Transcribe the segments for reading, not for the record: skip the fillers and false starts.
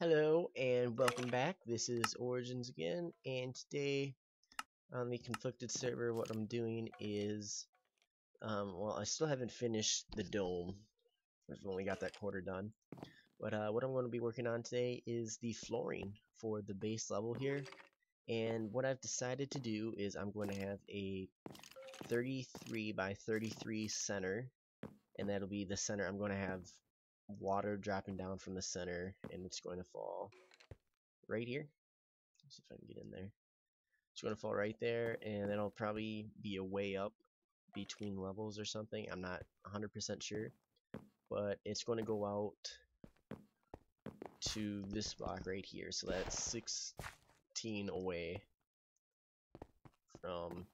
Hello and welcome back. This is Originz again, and today on the conflicted server, what I'm doing is, well, I still haven't finished the dome. I've only got that quarter done. But what I'm going to be working on today is the flooring for the base level here. And what I've decided to do is I'm going to have a 33 by 33 center, and that'll be the center. I'm going to have water dropping down from the center, and it's going to fall right here. Let's see if I can get in there. It's going to fall right there, and it'll probably be a way up between levels or something. I'm not 100% sure, but it's going to go out to this block right here. So that's 16 away from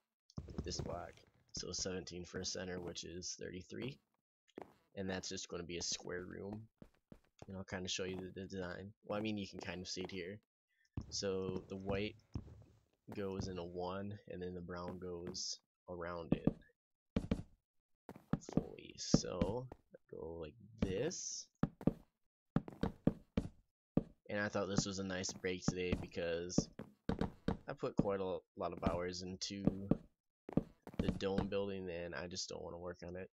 this block. So 17 for a center, which is 33. And that's just going to be a square room. And I'll kind of show you the design. Well, I mean, you can kind of see it here. So the white goes in a 1, and then the brown goes around it fully. So go like this. And I thought this was a nice break today because I put quite a lot of hours into the dome building, and I just don't want to work on it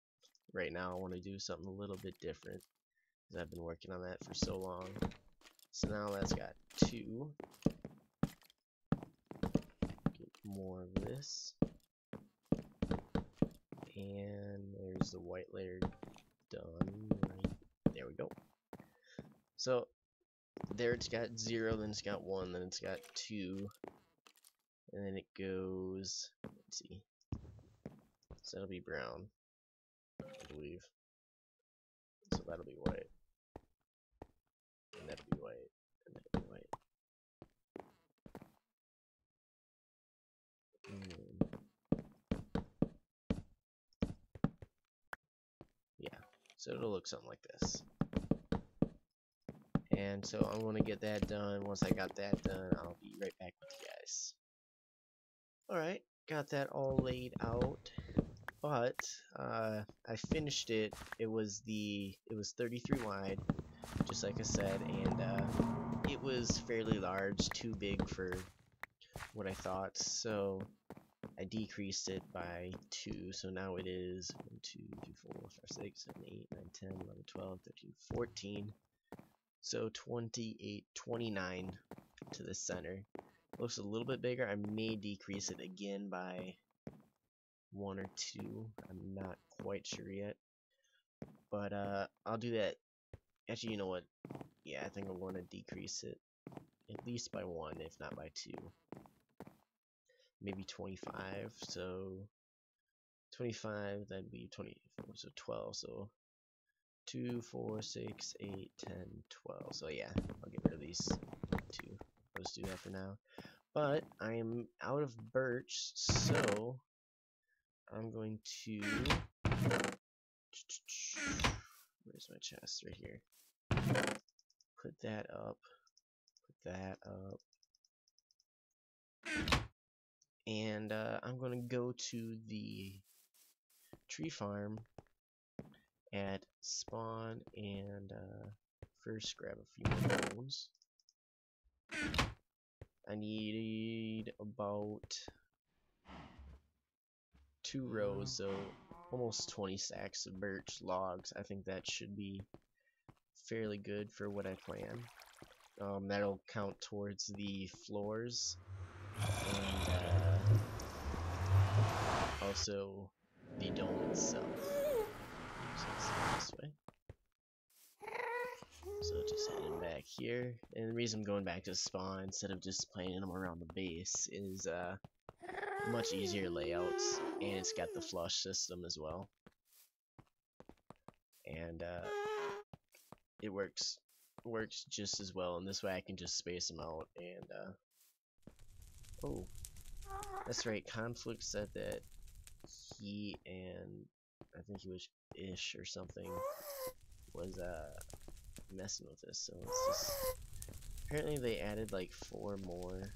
right now. I want to do something a little bit different because I've been working on that for so long. So now that's got 2. Get more of this. And there's the white layer done. Right there we go. So there it's got 0, then it's got 1, then it's got 2, and then it goes, let's see, so that'll be brown, I believe. So that'll be white, and that'll be white, and that'll be white. Yeah, so it'll look something like this. And so I'm going to get that done. Once I got that done, I'll be right back with you guys. Alright, got that all laid out. But I finished it. It was 33 wide, just like I said, and it was fairly large, too big for what I thought. So I decreased it by 2. So now it is 1, 2, 3, 4, 5, 6, 7, 8, 9, 10, 11, 12, 13, 14. So 28, 29 to the center. Looks a little bit bigger. I may decrease it again by 1 or 2. I'm not quite sure yet, but I'll do that. Actually, you know what? Yeah, I think I'm going to decrease it at least by 1, if not by 2. Maybe 25. So 25, that'd be 24. So 12. So 2, 4, 6, 8, 10, 12. So yeah, I'll get rid of these 2. I'll just do that for now. But I am out of birch, so I'm going to, where's my chest? Right here. Put that up. Put that up. And I'm going to go to the tree farm at spawn and first grab a few more bones. I need about 2 rows, so almost 20 stacks of birch logs. I think that should be fairly good for what I plan. That'll count towards the floors and also the dome itself. So let's go this way. So just heading back here, and the reason I'm going back to spawn instead of just planting them around the base is much easier layouts, and it's got the flush system as well, and it works just as well. And this way I can just space them out. And oh, that's right, Conflictt said that he and I think he was Ish or something was messing with this. So it's just, apparently they added like 4 more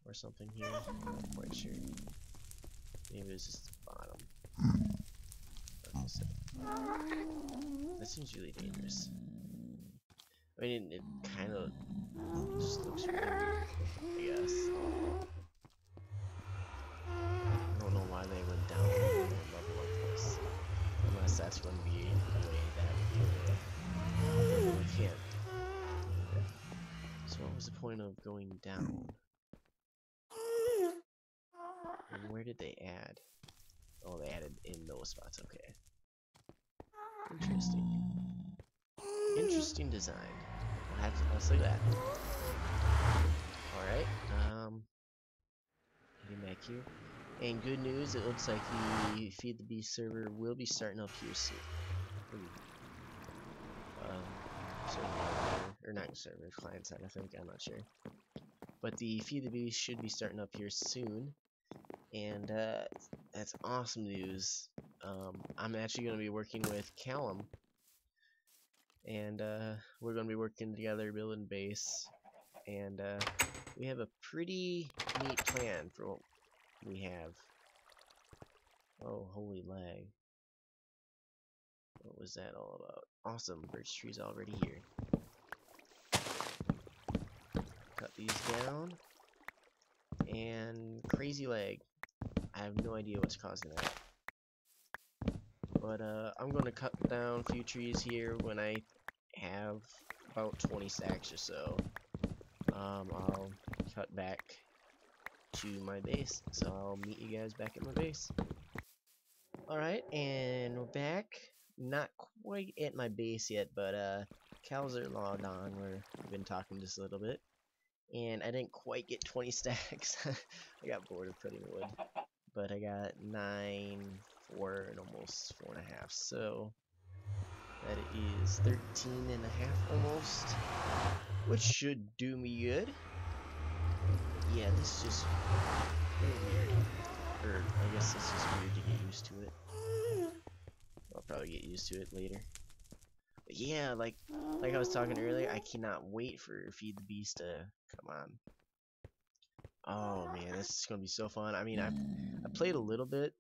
or something here. I'm not quite sure. Maybe it was just the bottom. Okay, so that seems really dangerous. I mean, it kind of just looks really weird, I guess. I don't know why they went down one level like this. Unless that's going to be the way that they really can't do that. So what was the point of going down? And where did they add? Oh, they added in those spots, okay. Interesting. Interesting design. I'll say that. Alright, getting back here. And good news, it looks like the Feed the Beast server will be starting up here soon. Server, or not server, client side, I think, I'm not sure. But the Feed the Beast should be starting up here soon. And that's awesome news. I'm actually going to be working with Callum. And we're going to be working together, building base. And we have a pretty neat plan for what we have. Oh, holy lag. What was that all about? Awesome, birch trees already here. Cut these down. And crazy lag. I have no idea what's causing that. But I'm going to cut down a few trees here when I have about 20 stacks or so. I'll cut back to my base. So I'll meet you guys back at my base. Alright, and we're back. Not quite at my base yet, but cows are logged on. We've been talking just a little bit. And I didn't quite get 20 stacks. I got bored of cutting wood. But I got 9, 4, and almost 4.5. So that is 13.5 almost. Which should do me good. Yeah, this is just really weird. Or I guess it's just weird to get used to it. I'll probably get used to it later. But yeah, like I was talking earlier, I cannot wait for Feed the Beast to come on. Oh man, this is gonna be so fun. I mean, I played a little bit.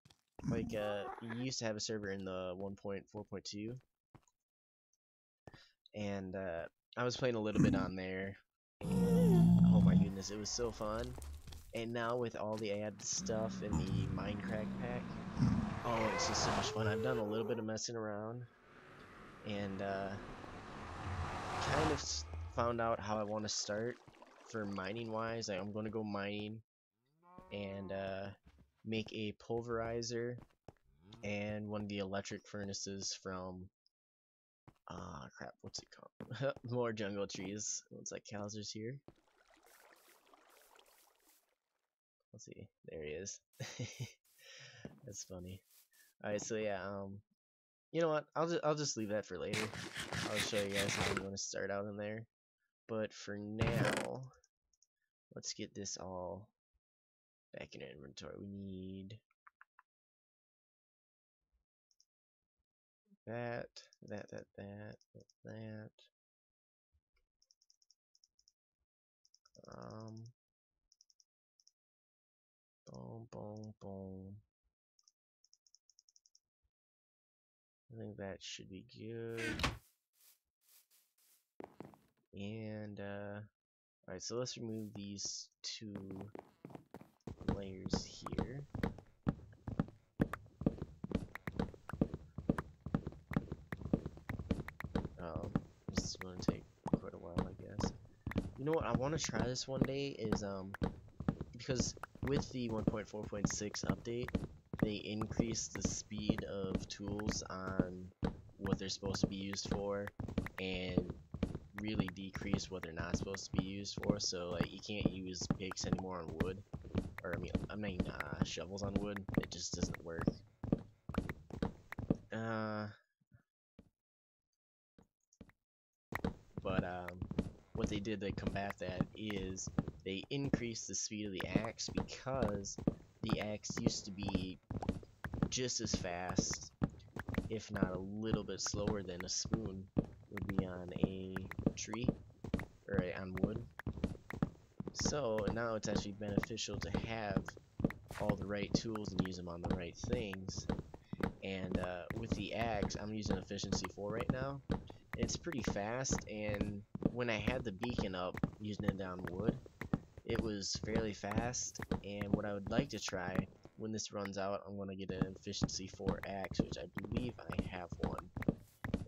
Like, you used to have a server in the 1.4.2, and I was playing a little bit on there. And, oh my goodness, it was so fun. And now with all the added stuff in the Minecraft pack, oh, it's just so much fun. I've done a little bit of messing around, and kind of found out how I want to start for mining wise. I'm going to go mining and make a pulverizer and one of the electric furnaces from crap, what's it called? More jungle trees. Looks like Calzer's here. Let's see, there he is. That's funny. Alright, so yeah, you know what? I'll just leave that for later. I'll show you guys how I'm going to start out in there. But for now, let's get this all back in inventory. We need that. Boom. I think that should be good. And alright, so let's remove these 2 layers here. This is going to take quite a while, I guess. You know what? I want to try this one day is because with the 1.4.6 update, they increased the speed of tools on what they're supposed to be used for, and really decrease what they're not supposed to be used for. So like you can't use picks anymore on wood, or I mean shovels on wood. It just doesn't work. But what they did to combat that is they increased the speed of the axe, because the axe used to be just as fast, if not a little bit slower than a spoon would be on a tree, or on wood. So now it's actually beneficial to have all the right tools and use them on the right things. And with the axe, I'm using efficiency 4 right now, It's pretty fast, and when I had the beacon up using it on wood, it was fairly fast. And what I would like to try when this runs out, I'm going to get an efficiency 4 axe, which I believe I have one,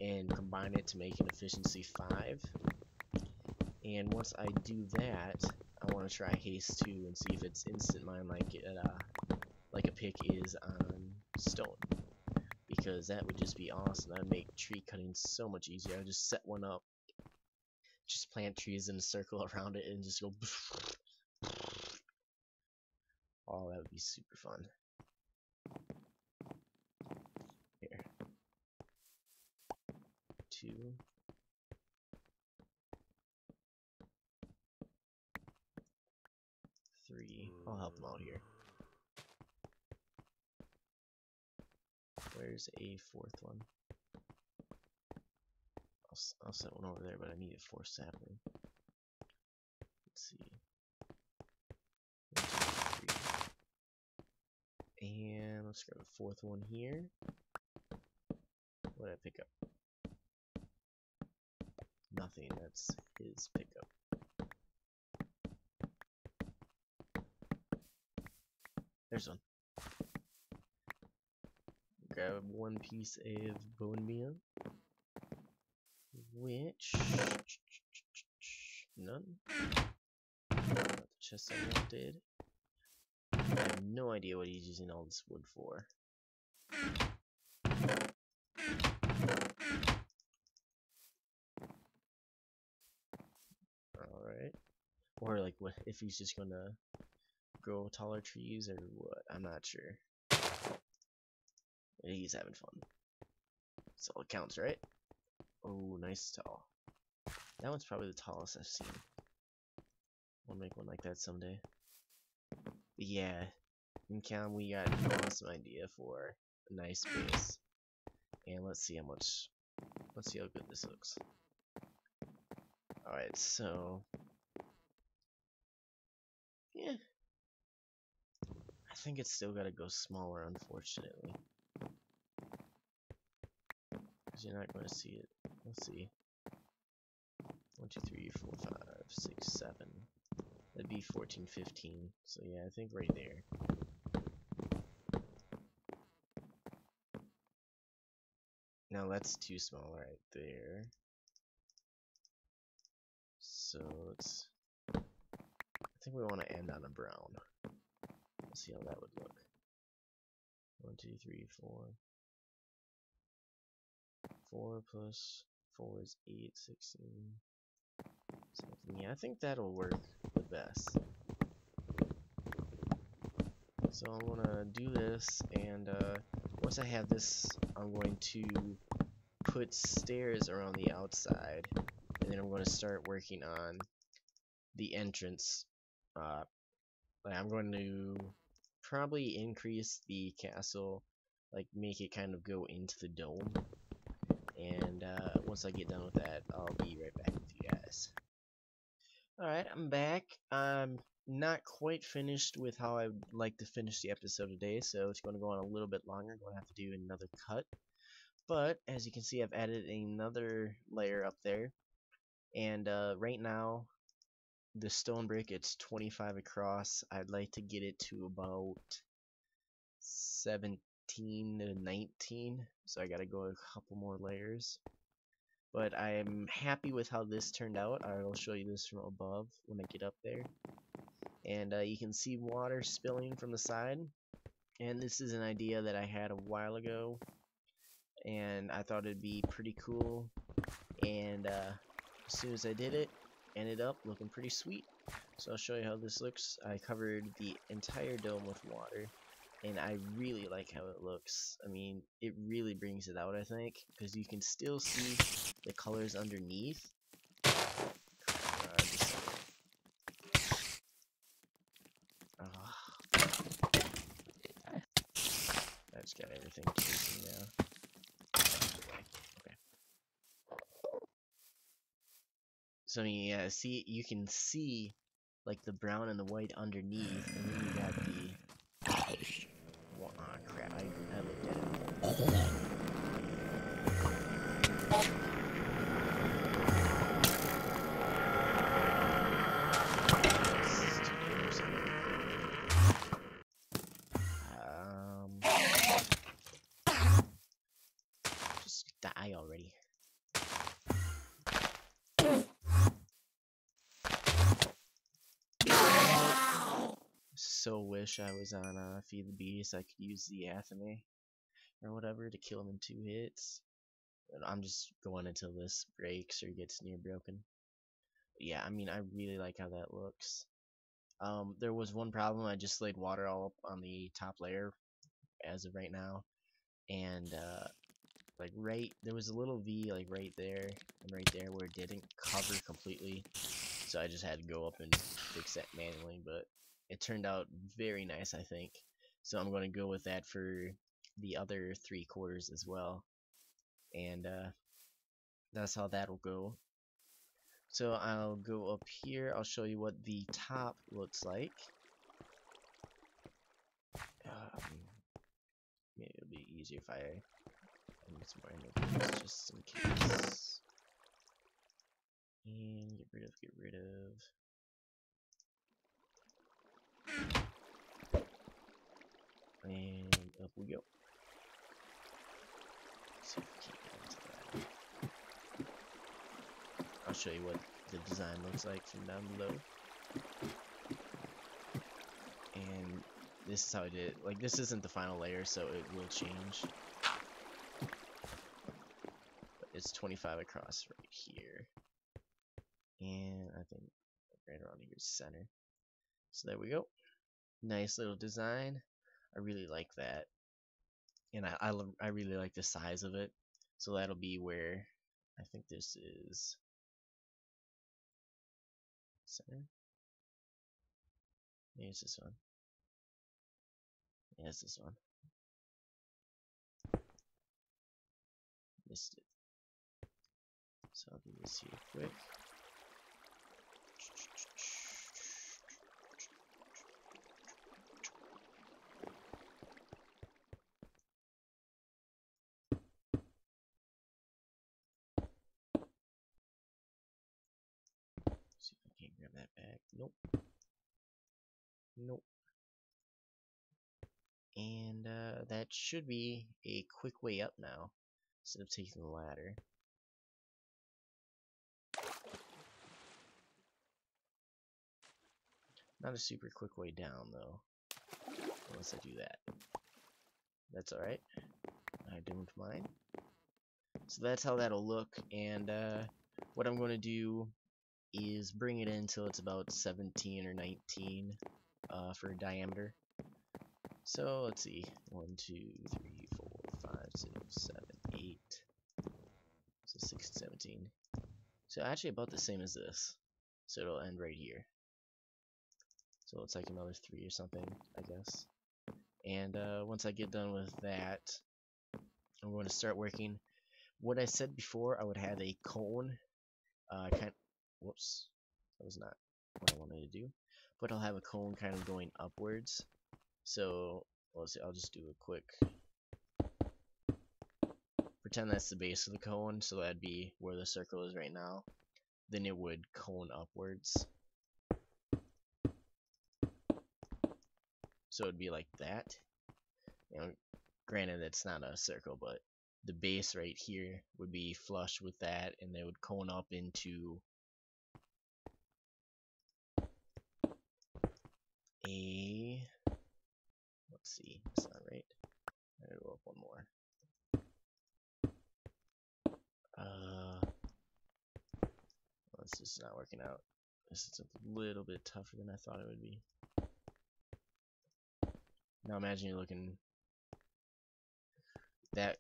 and combine it to make an efficiency 5. And once I do that, I want to try haste 2 and see if it's instant mine like a pick is on stone. Because that would just be awesome. That'd make tree cutting so much easier. I would just set one up, just plant trees in a circle around it, and just go. Oh, that would be super fun. Here. 2. 3. I'll help them out here. Where's a 4th one? I'll set one over there, but I need a 4th sapling. Let's see. 1, 2, 3. And let's grab a 4th one here. What did I pick up? Nothing. That's his pickup. There's one. Grab 1 piece of bone meal, which none. Not the chest I wanted. I have no idea what he's using all this wood for. Alright. Or like what if he's just gonna grow taller trees or what? I'm not sure. He's having fun. That's all it counts, right? Oh, nice tall. That one's probably the tallest I've seen. I'll make one like that someday. But yeah, in Cam we got an awesome idea for a nice base. And let's see how good this looks. Alright, so yeah. I think it's still gotta go smaller, unfortunately. You're not going to see it. Let's see. 1, 2, 3, 4, 5, 6, 7. That'd be 14, 15. So yeah, I think right there. Now that's too small right there. So let's. I think we want to end on a brown. Let's see how that would look. 1, 2, 3, 4. 4 plus 4 is 8, 16, 17. Yeah, I think that'll work the best. So I'm gonna do this, and once I have this, I'm going to put stairs around the outside, and then I'm going to start working on the entrance. I'm going to probably increase the castle, like make it kind of go into the dome. And once I get done with that, I'll be right back with you guys. Alright, I'm back. I'm not quite finished with how I would like to finish the episode today, so it's going to go on a little bit longer. I'm going to have to do another cut. But, as you can see, I've added another layer up there. And right now, the stone brick, it's 25 across. I'd like to get it to about 17 to 19, so I gotta go a couple more layers. But I'm happy with how this turned out. I'll show you this from above when I get up there. And you can see water spilling from the side. And this is an idea that I had a while ago, and I thought it'd be pretty cool. And as soon as I did it, ended up looking pretty sweet. So I'll show you how this looks. I covered the entire dome with water, and I really like how it looks. I mean, it really brings it out, I think, because you can still see the colors underneath. I just got everything chasing now. Okay. So yeah, see, you can see like the brown and the white underneath, and then you got the. Oh crap! I looked at it. wish I was on Feed the Beast. I could use the Athame or whatever to kill him in 2 hits. But I'm just going until this breaks or gets near broken. But yeah, I mean, I really like how that looks. There was one problem. I just laid water all up on the top layer as of right now, and like there was a little V like right there and right there where it didn't cover completely, so I just had to go up and fix that manually, but it turned out very nice, I think. So I'm going to go with that for the other 3 quarters as well, and that's how that'll go. So I'll go up here, I'll show you what the top looks like. Maybe it'll be easier if I need some more enemies just in case. And get rid of. And up we go. See if we can't get into that. I'll show you what the design looks like from down below. And this is how I did it. Like, this isn't the final layer, so it will change. But it's 25 across right here. And I think right around here's center. So there we go. Nice little design. I really like that. And I really like the size of it. So that'll be where I think this is center. Maybe it's this one. Yeah, it's this one. Missed it. So I'll do this here quick. See if I can't grab that back. Nope. Nope. And that should be a quick way up now, instead of taking the ladder. Not a super quick way down, though, unless I do that. That's alright. I don't mind. So that's how that'll look, and what I'm going to do is bring it in until it's about 17 or 19 for diameter. So let's see, 1, 2, 3, 4, 5, 6, 7, 8, so 6 and 17. So actually about the same as this. So it'll end right here. So it's like another 3 or something, I guess. And once I get done with that, I'm going to start working. What I said before, I would have a cone. Whoops, that was not what I wanted to do. But I'll have a cone kind of going upwards. So let's see, I'll just do a quick. Pretend that's the base of the cone, so that'd be where the circle is right now. Then it would cone upwards. So it'd be like that. You know, granted it's not a circle, but the base right here would be flush with that, and they would cone up into a. Let's see, that's not right. I'm gonna go up one more. It's just not working out. This is a little bit tougher than I thought it would be. Now imagine you're looking that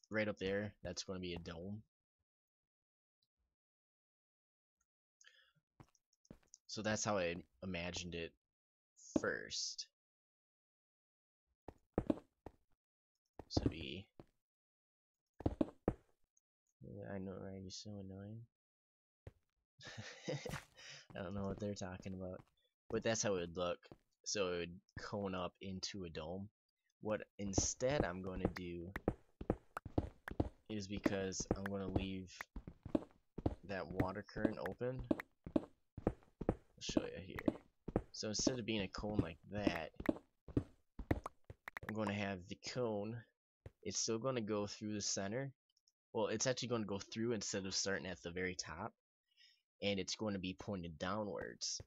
right up there, that's going to be a dome. So that's how I imagined it first. So be, I know, right? You're so annoying. I don't know what they're talking about, but that's how it would look. So it would cone up into a dome. What instead I'm going to do is, because I'm going to leave that water current open, I'll show you here. So instead of being a cone like that, I'm going to have the cone, it's still going to go through the center. Well, it's actually going to go through instead of starting at the very top, and it's going to be pointed downwards.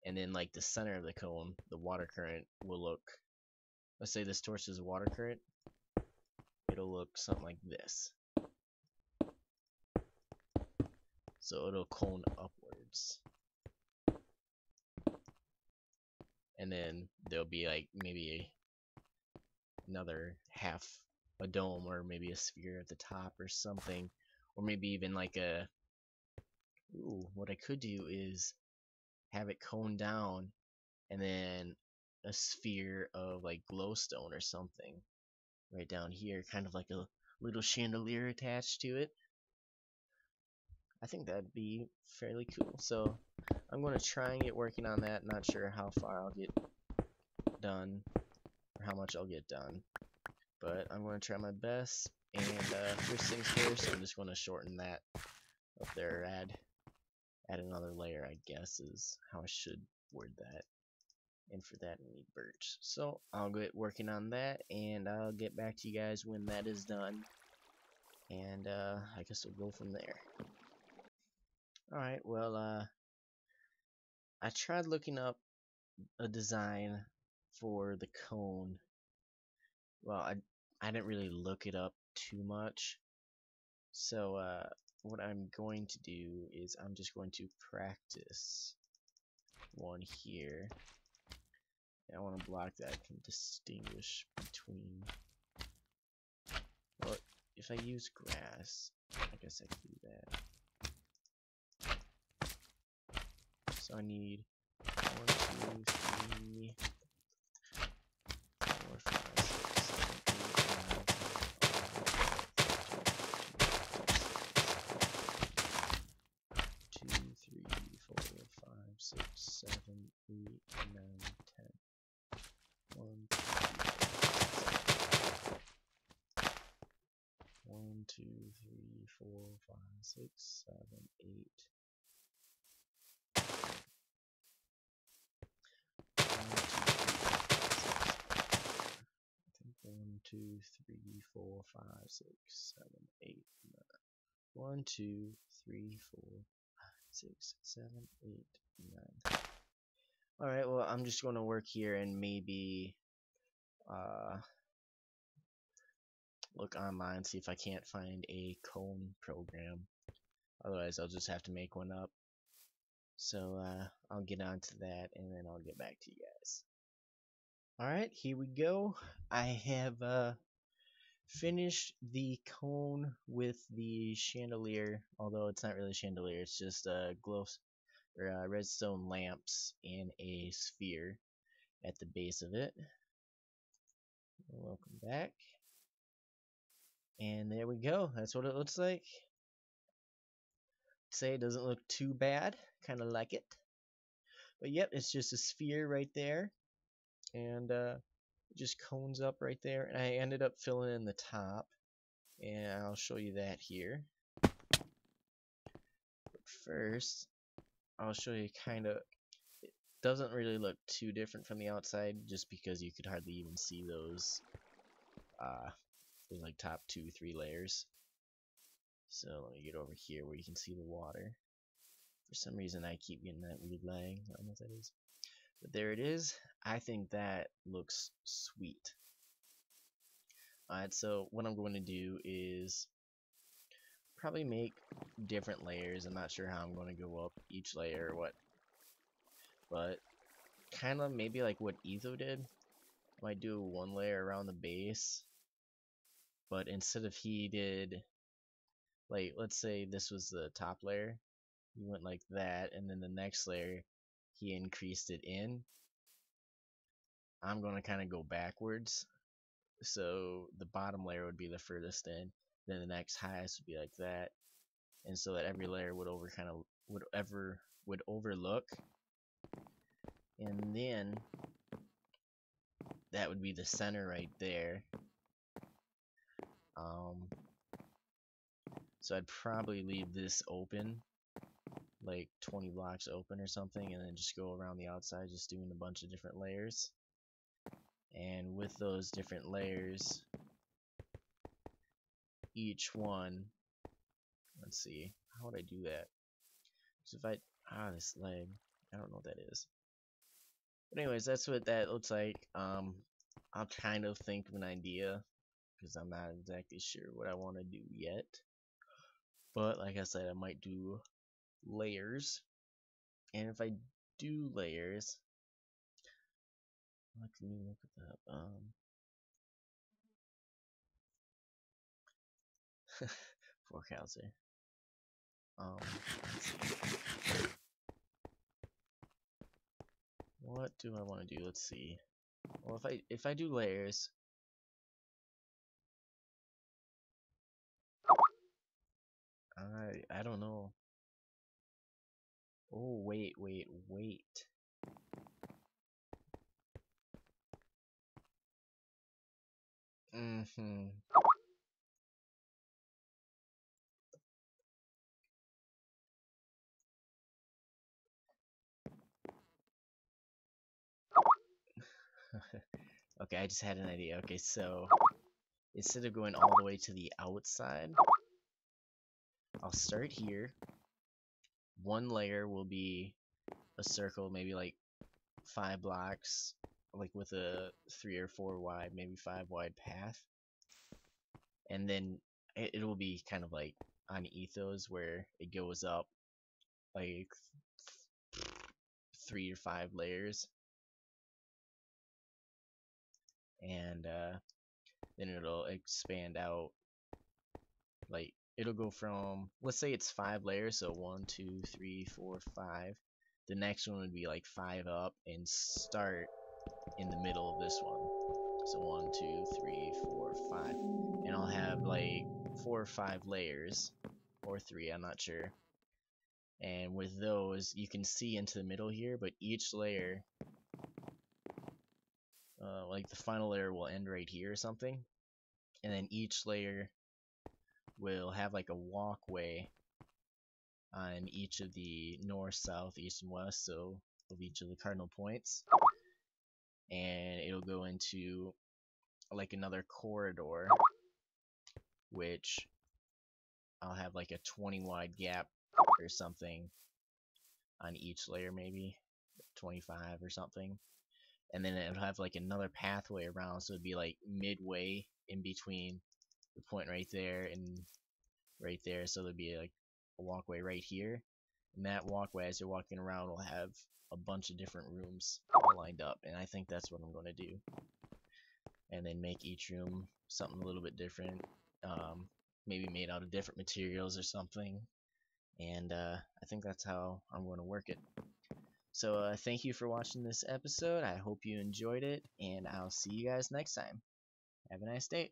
and then like the center of the cone, the water current will look, let's say this torch is a water current, it'll look something like this. So it'll cone upwards. And then there'll be like maybe another half a dome or maybe a sphere at the top or something. Or maybe even like a, ooh, what I could do is have it cone down and then a sphere of like glowstone or something right down here, kind of like a little chandelier attached to it. I think that'd be fairly cool. So I'm going to try and get working on that. Not sure how far I'll get done or how much I'll get done, but I'm going to try my best. And first things first, I'm just going to shorten that up there, add another layer, I guess is how I should word that. And for that we need birch. So I'll get working on that, and I'll get back to you guys when that is done. And I guess we'll go from there. Alright, well, I tried looking up a design for the cone. Well, I didn't really look it up too much. So what I'm going to do is I'm just going to practice one here. And I want to block that can distinguish between. Well, if I use grass, I guess I can do that. So I need 1, 2, 3, 4, 5, 6, 7, 8, 9, 10, 2, 3, 4, 5, 6, 7, 8, 9, 10. 1, 2, 3, 4, 5, 6, 7, 8. 1, 2, 3, 4, 5, 6, 7, 8, 9. 1, 2, 3, 4, 5, 6, 7, 8, 9. Alright, well, I'm just going to work here and maybe look online, see if I can't find a cone program. Otherwise, I'll just have to make one up. So I'll get on to that, and then I'll get back to you guys. Alright, here we go. I have finished the cone with the chandelier, although it's not really a chandelier, it's just redstone lamps in a sphere at the base of it. Welcome back. And there we go. That's what it looks like. Say it doesn't look too bad. Kind of like it. But yep, it's just a sphere right there. And it just cones up right there. And I ended up filling in the top. And I'll show you that here. But first, I'll show you kind of. It doesn't really look too different from the outside, just because you could hardly even see those. There's like top 2, 3 layers. So let me get over here where you can see the water. For some reason I keep getting that weird lag. I don't know what that is. But there it is. I think that looks sweet. Alright, so what I'm going to do is probably make different layers. I'm not sure how I'm going to go up each layer or what. But kind of maybe like what Etho did. I might do 1 layer around the base. But instead of he did, like, let's say this was the top layer. He went like that, and then the next layer, he increased it in. I'm going to kind of go backwards. So the bottom layer would be the furthest in. Then the next highest would be like that. And so that every layer would overlook. And then that would be the center right there. So I'd probably leave this open, like 20 blocks open or something, and then just go around the outside just doing a bunch of different layers. And with those different layers, each one, let's see, how would I do that? Because if this leg, I don't know what that is. But anyways, that's what that looks like. I'll kind of think of an idea because I'm not exactly sure what I want to do yet. But like I said, I might do layers, and if I do layers, let me look it up. Forecastle. Let's see. What do I want to do? Let's see. Well, if I do layers, I don't know. Oh wait. Mhm. Okay, I just had an idea. Okay, so instead of going all the way to the outside, I'll start here. One layer will be a circle, maybe like 5 blocks, like with a 3 or 4 wide, maybe 5 wide path. And then it will be kind of like on ethos where it goes up like 3 or 5 layers. And then it'll expand out, like it'll go from, let's say it's 5 layers, so 1 2 3 4 5. The next one would be like 5 up and start in the middle of this one, so 1 2 3 4 5, and I'll have like 4 or 5 layers, or 3, I'm not sure. And with those you can see into the middle here, but each layer, like the final layer will end right here or something, and then each layer will have like a walkway on each of the north, south, east, and west, so of each of the cardinal points, and it'll go into like another corridor, which I'll have like a 20 wide gap or something on each layer, maybe 25 or something, and then it'll have like another pathway around, so it'd be like midway in between the point right there and right there, so there'd be like a walkway right here, and that walkway as you're walking around will have a bunch of different rooms all lined up, and I think that's what I'm going to do, and then make each room something a little bit different, maybe made out of different materials or something, and I think that's how I'm going to work it. So thank you for watching this episode. I hope you enjoyed it, and I'll see you guys next time. Have a nice day.